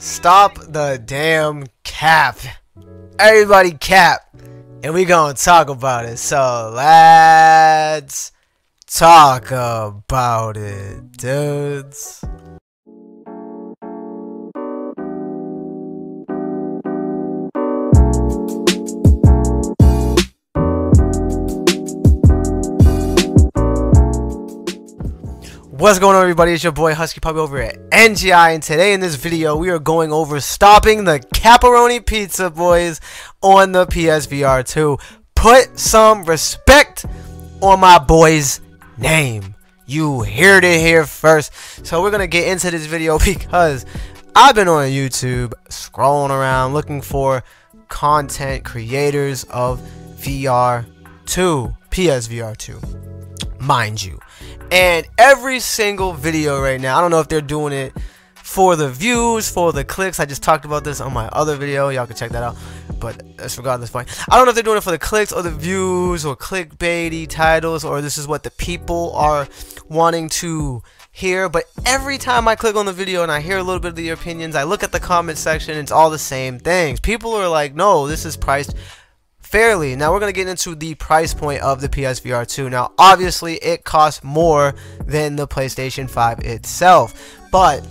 Stop the damn cap. Everybody cap. And we gonna talk about it. So let's talk about it, dudes. What's going on, everybody? It's your boy Husky Puppy over at NGI, and today in this video we are going over stopping the Capperoni Pizza Boys on the PSVR 2. Put some respect on my boy's name. You heard it here first. So we're gonna get into this video because I've been on YouTube scrolling around looking for content creators of VR 2, PSVR 2, mind you. And every single video right now, I don't know if they're doing it for the views, for the clicks. I just talked about this on my other video. Y'all can check that out. But regardless, fine. I don't know if they're doing it for the clicks or the views or clickbaity titles, or this is what the people are wanting to hear. But every time I click on the video and I hear a little bit of the opinions, I look at the comment section, it's all the same things. People are like, no, this is priced fairly. Now we're going to get into the price point of the PSVR 2. Now obviously it costs more than the PlayStation 5 itself, but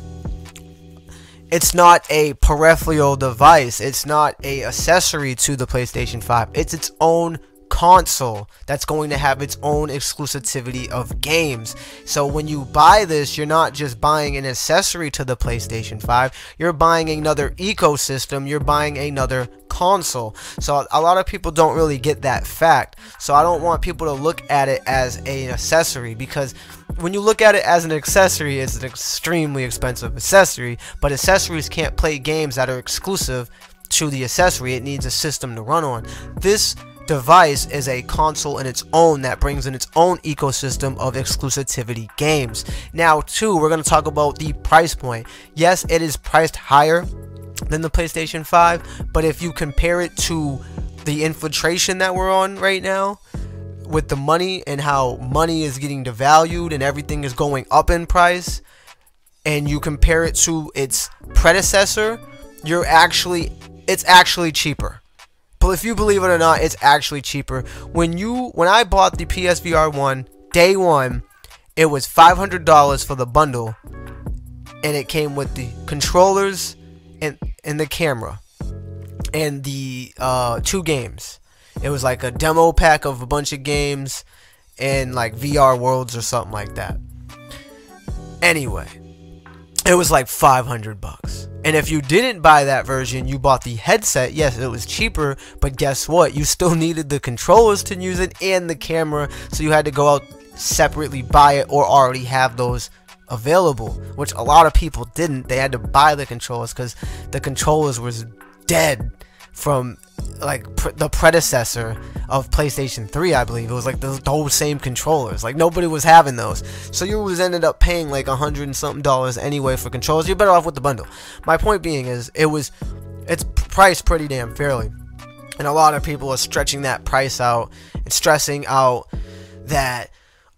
it's not a peripheral device. It's not a accessory to the PlayStation 5. It's its own console that's going to have its own exclusivity of games. So when you buy this, you're not just buying an accessory to the PlayStation 5, you're buying another ecosystem, you're buying another console. So a lot of people don't really get that fact. So I don't want people to look at it as an accessory, because when you look at it as an accessory, it's an extremely expensive accessory, but accessories can't play games that are exclusive to the accessory. It needs a system to run on. This device is a console in its own that brings in its own ecosystem of exclusivity games. Now too, we're going to talk about the price point. Yes, it is priced higher than the PlayStation 5, but if you compare it to the inflation that we're on right now with the money and how money is getting devalued and everything is going up in price, and you compare it to its predecessor, it's actually cheaper. But if you believe it or not, it's actually cheaper. When I bought the PSVR 1 day one, it was $500 for the bundle, and it came with the controllers and the camera and the 2 games. It was like a demo pack of a bunch of games and like VR Worlds or something like that. Anyway, it was like $500. And if you didn't buy that version, you bought the headset, yes, it was cheaper, but guess what? You still needed the controllers to use it and the camera, so you had to go out separately, buy it, or already have those available, which a lot of people didn't. They had to buy the controllers because the controllers was dead from like the predecessor of PlayStation 3, I believe. It was like those same controllers. Like nobody was having those, so you ended up paying like $100 and something anyway for controllers. You're better off with the bundle. My point being is it's priced pretty damn fairly, and a lot of people are stretching that price out and stressing out that,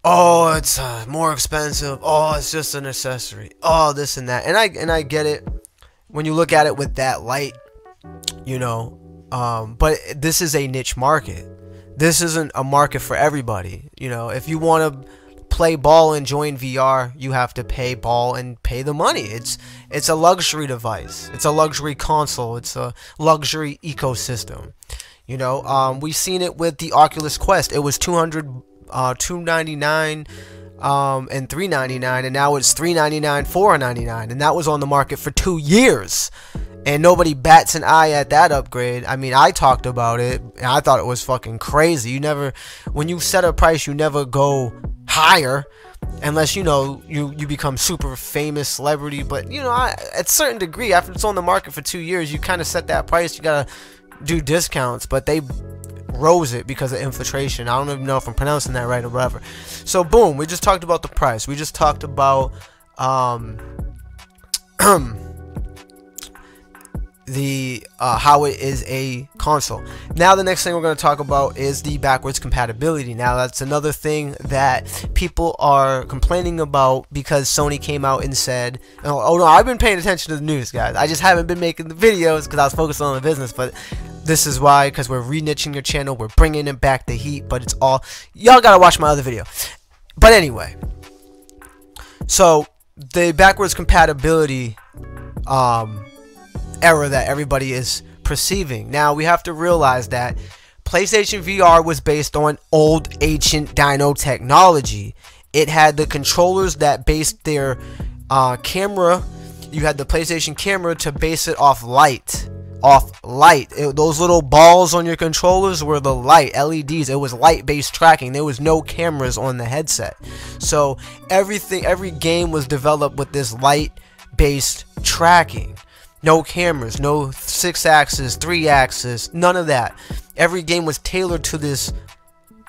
oh, it's more expensive, oh, it's just an accessory, oh, this and that. And I get it when you look at it with that light, you know. But this is a niche market. This isn't a market for everybody. You know, if you want to play ball and join VR, you have to pay ball and pay the money. It's a luxury device. It's a luxury console. It's a luxury ecosystem. You know, we've seen it with the Oculus Quest. It was $299 and $399, and now it's $399, $499, and that was on the market for 2 years. And nobody bats an eye at that upgrade. I mean, I talked about it, and I thought it was fucking crazy. When you set a price, you never go higher, unless, you know, you become super famous celebrity. But, you know, at a certain degree, after it's on the market for 2 years, you kind of set that price. You gotta do discounts, but they rose it because of inflation. I don't even know if I'm pronouncing that right or whatever. So, boom, we just talked about the price. We just talked about how it is a console. Now the next thing we're going to talk about is the backwards compatibility. Now that's another thing that people are complaining about because Sony came out and said, oh no, I've been paying attention to the news, guys. I just haven't been making the videos because I was focused on the business, but this is why, because we're re-niching your channel, we're bringing it back the heat, but it's all, y'all gotta watch my other video. But anyway, so the backwards compatibility error that everybody is perceiving. Now we have to realize that PlayStation VR was based on old ancient dyno technology. It had the controllers that based their camera. You had the PlayStation camera to base it off light. Those little balls on your controllers were the light LEDs. It was light based tracking. There was no cameras on the headset. So every game was developed with this light based tracking. No cameras, no 6-axis, 3-axis, none of that. Every game was tailored to this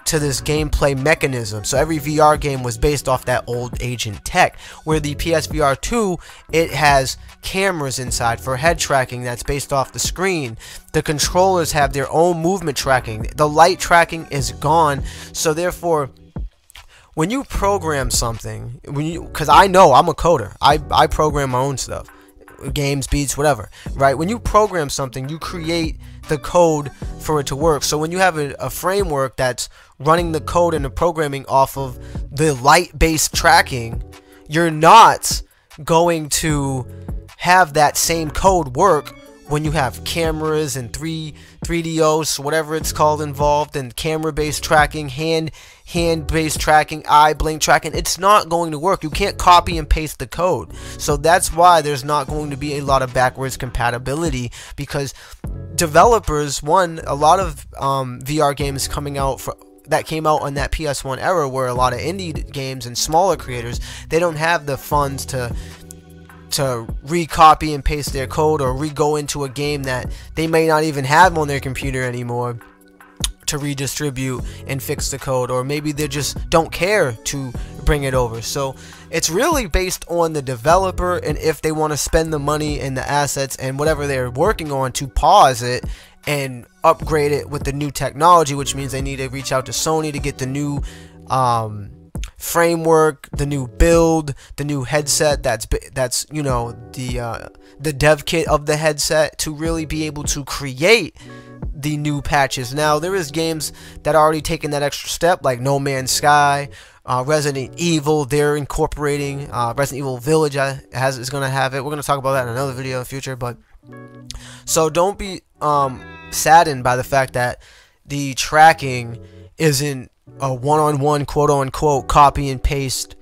gameplay mechanism. So every VR game was based off that old ancient tech. Where the PSVR 2, it has cameras inside for head tracking that's based off the screen. The controllers have their own movement tracking. The light tracking is gone. So therefore, when you program something, because I know I'm a coder, I program my own stuff. Games, beats, whatever, right? When you program something, you create the code for it to work. So when you have a framework that's running the code and the programming off of the light-based tracking, you're not going to have that same code work when you have cameras and 3DOs, whatever it's called, involved, and camera-based tracking, hand-based tracking, eye blink tracking. It's not going to work. You can't copy and paste the code. So that's why there's not going to be a lot of backwards compatibility, because developers, a lot of VR games coming out that came out on that PS1 era, where a lot of indie games and smaller creators, they don't have the funds to recopy and paste their code, or re-go into a game that they may not even have on their computer anymore to redistribute and fix the code, or maybe they just don't care to bring it over. So it's really based on the developer, and if they want to spend the money and the assets and whatever they're working on to pause it and upgrade it with the new technology, which means they need to reach out to Sony to get the new framework, the new build, the new headset that's you know, the dev kit of the headset, to really be able to create the new patches. Now there is games that are already taking that extra step, like No Man's Sky, Resident Evil. They're incorporating Resident Evil Village is going to have it. We're going to talk about that in another video in the future. But so don't be saddened by the fact that the tracking isn't a one-on-one, quote-unquote, copy and paste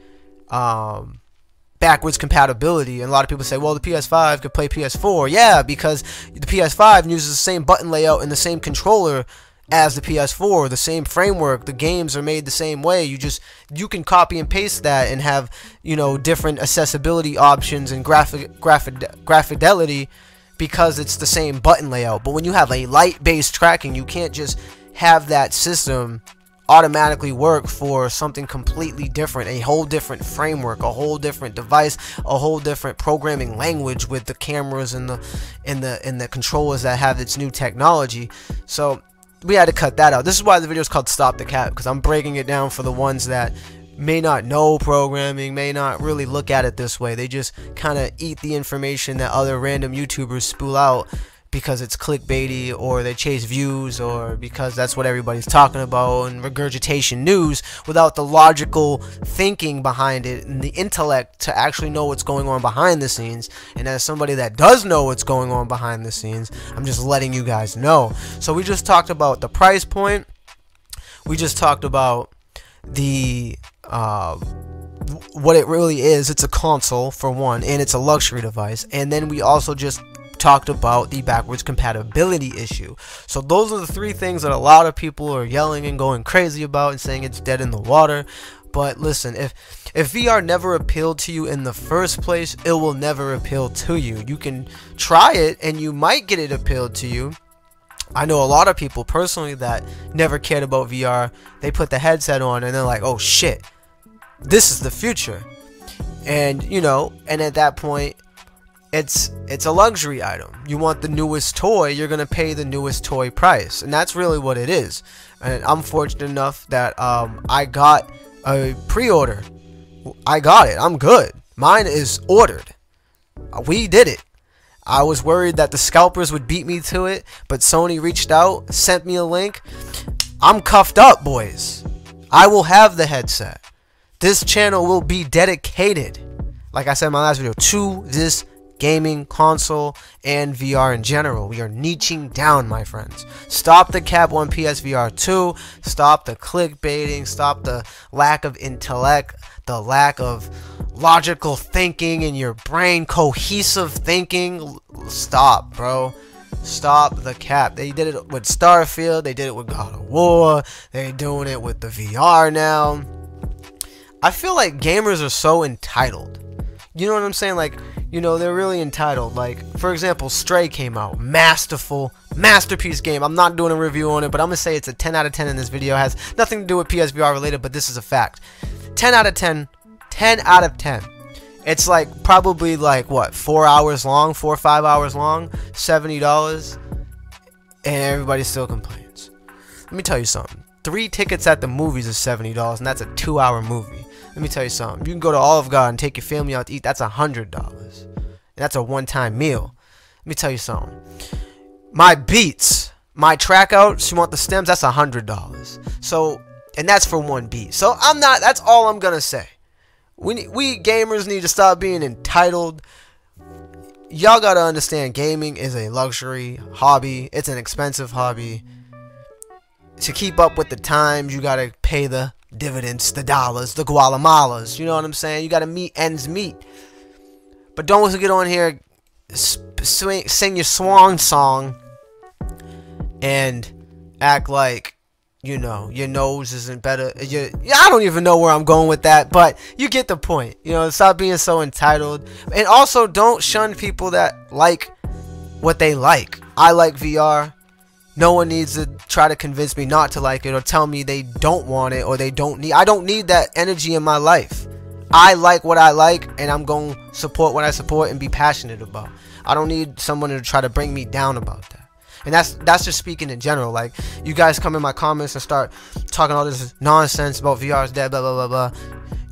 backwards compatibility. And a lot of people say, well, the PS5 could play PS4. Yeah, because the PS5 uses the same button layout and the same controller as the PS4, the same framework. The games are made the same way. You can copy and paste that and have, you know, different accessibility options and graphic fidelity, because it's the same button layout. But when you have a light-based tracking, you can't just have that system automatically work for something completely different, a whole different framework, a whole different device, a whole different programming language with the cameras and the controllers that have its new technology. So we had to cut that out. This is why the video is called Stop the Cap, because I'm breaking it down for the ones that may not know programming, may not really look at it this way. They just kind of eat the information that other random YouTubers spool out because it's clickbaity, or they chase views, or because that's what everybody's talking about, and regurgitation news without the logical thinking behind it and the intellect to actually know what's going on behind the scenes. And as somebody that does know what's going on behind the scenes, I'm just letting you guys know. So we just talked about the price point. We just talked about the what it really is. It's a console, for one, and it's a luxury device. And then we also just talked about the backwards compatibility issue. So those are the three things that a lot of people are yelling and going crazy about and saying it's dead in the water. But listen, if VR never appealed to you in the first place, it will never appeal to you. You can try it and you might get it appealed to you. I know a lot of people personally that never cared about VR. They put the headset on and they're like, oh shit, this is the future. And you know, and at that point, it's a luxury item. You want the newest toy, you're gonna pay the newest toy price, and that's really what it is. And I'm fortunate enough that I got a pre-order. I got it. I'm good. Mine is ordered. We did it. I was worried that the scalpers would beat me to it, but Sony reached out, sent me a link. I'm cuffed up, boys. I will have the headset. This channel will be dedicated, like I said in my last video, to this gaming console and VR in general. We are niching down, my friends. Stop the cap on PSVR 2. Stop the clickbaiting. Stop the lack of intellect, the lack of logical thinking in your brain, cohesive thinking. Stop, bro. Stop the cap. They did it with Starfield. They did it with God of War. They're doing it with the VR now. I feel like gamers are so entitled. You know what I'm saying? Like, you know, they're really entitled. Like, for example, Stray came out. Masterful, masterpiece game. I'm not doing a review on it, but I'm going to say it's a 10 out of 10 in this video. It has nothing to do with PSVR related, but this is a fact. 10 out of 10. 10 out of 10. It's like probably like, what, 4 hours long? 4 or 5 hours long? $70. And everybody still complains. Let me tell you something. 3 tickets at the movies is $70, and that's a 2-hour movie. Let me tell you something. You can go to Olive Garden and take your family out to eat. That's $100. And that's a one-time meal. Let me tell you something. My beats, my track outs, you want the stems, that's $100. So, and that's for one beat. So I'm not, that's all I'm gonna say. We gamers need to stop being entitled. Y'all gotta understand, gaming is a luxury hobby. It's an expensive hobby. To keep up with the times, you gotta pay the dividends, the dollars, the gualamalas. You know what I'm saying? You gotta meet ends meet. But don't get on here, sing your swan song, and act like, you know, your nose isn't better. I don't even know where I'm going with that, but you get the point. You know, stop being so entitled. And also, don't shun people that like what they like. I like VR. No one needs to try to convince me not to like it or tell me they don't want it or they don't need. I don't need that energy in my life. I like what I like, and I'm going to support what I support and be passionate about. I don't need someone to try to bring me down about that. And that's just speaking in general. Like, you guys come in my comments and start talking all this nonsense about VR is dead, blah, blah, blah, blah.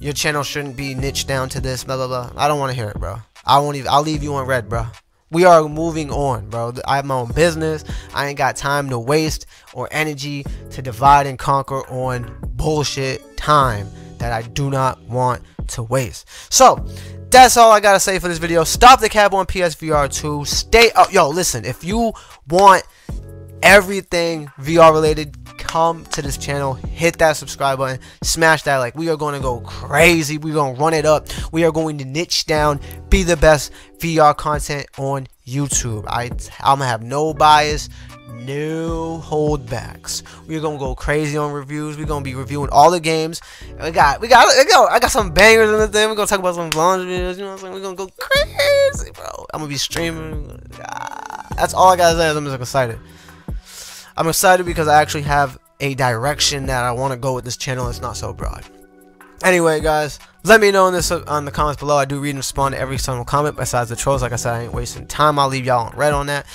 Your channel shouldn't be niched down to this, blah, blah, blah. I don't want to hear it, bro. I'll leave you on red, bro. We are moving on, bro. I have my own business. I ain't got time to waste or energy to divide and conquer on bullshit time that I do not want to waste. So, that's all I gotta say for this video. Stop the cap on PSVR 2. Stay up. Yo, listen, if you want everything VR related, come to this channel, hit that subscribe button, smash that like. We are going to go crazy. We're going to run it up. We are going to niche down, be the best VR content on YouTube. I'm going to have no bias, no holdbacks. We're going to go crazy on reviews. We're going to be reviewing all the games. I got some bangers in the thing. We're going to talk about some laundry videos, you know what I'm saying? We're going to go crazy, bro. I'm going to be streaming. That's all I got to say. I'm just excited. I'm excited because I actually have a direction that I want to go with this channel. It's not so broad. Anyway, guys, let me know in the comments below. I do read and respond to every single comment besides the trolls. Like I said, I ain't wasting time. I'll leave y'all on red on that.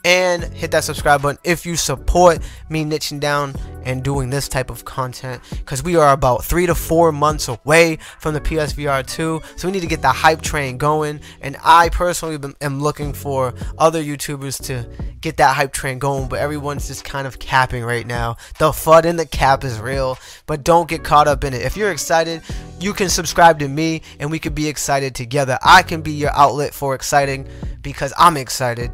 And hit that subscribe button if you support me niching down and doing this type of content, because we are about 3 to 4 months away from the PSVR 2, so we need to get the hype train going. And I personally am looking for other YouTubers to get that hype train going, but everyone's just kind of capping right now. The FUD in the cap is real, but don't get caught up in it. If you're excited, you can subscribe to me and we could be excited together. I can be your outlet for exciting because I'm excited.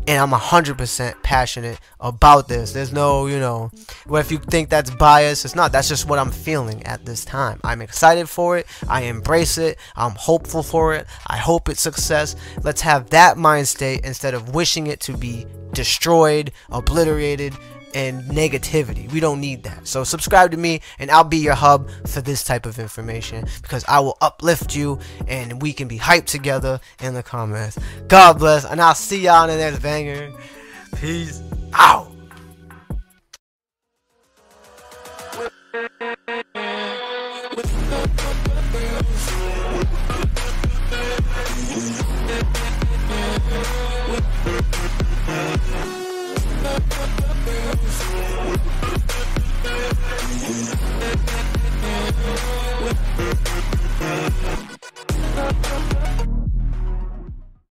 And I'm 100% passionate about this. There's no, you know, well, if you think that's bias, it's not. That's just what I'm feeling at this time. I'm excited for it. I embrace it. I'm hopeful for it. I hope it's success. Let's have that mind state instead of wishing it to be destroyed, obliterated, and negativity. We don't need that. So subscribe to me and I'll be your hub for this type of information, because I will uplift you and we can be hyped together in the comments. God bless, and I'll see y'all in the next banger. Peace out.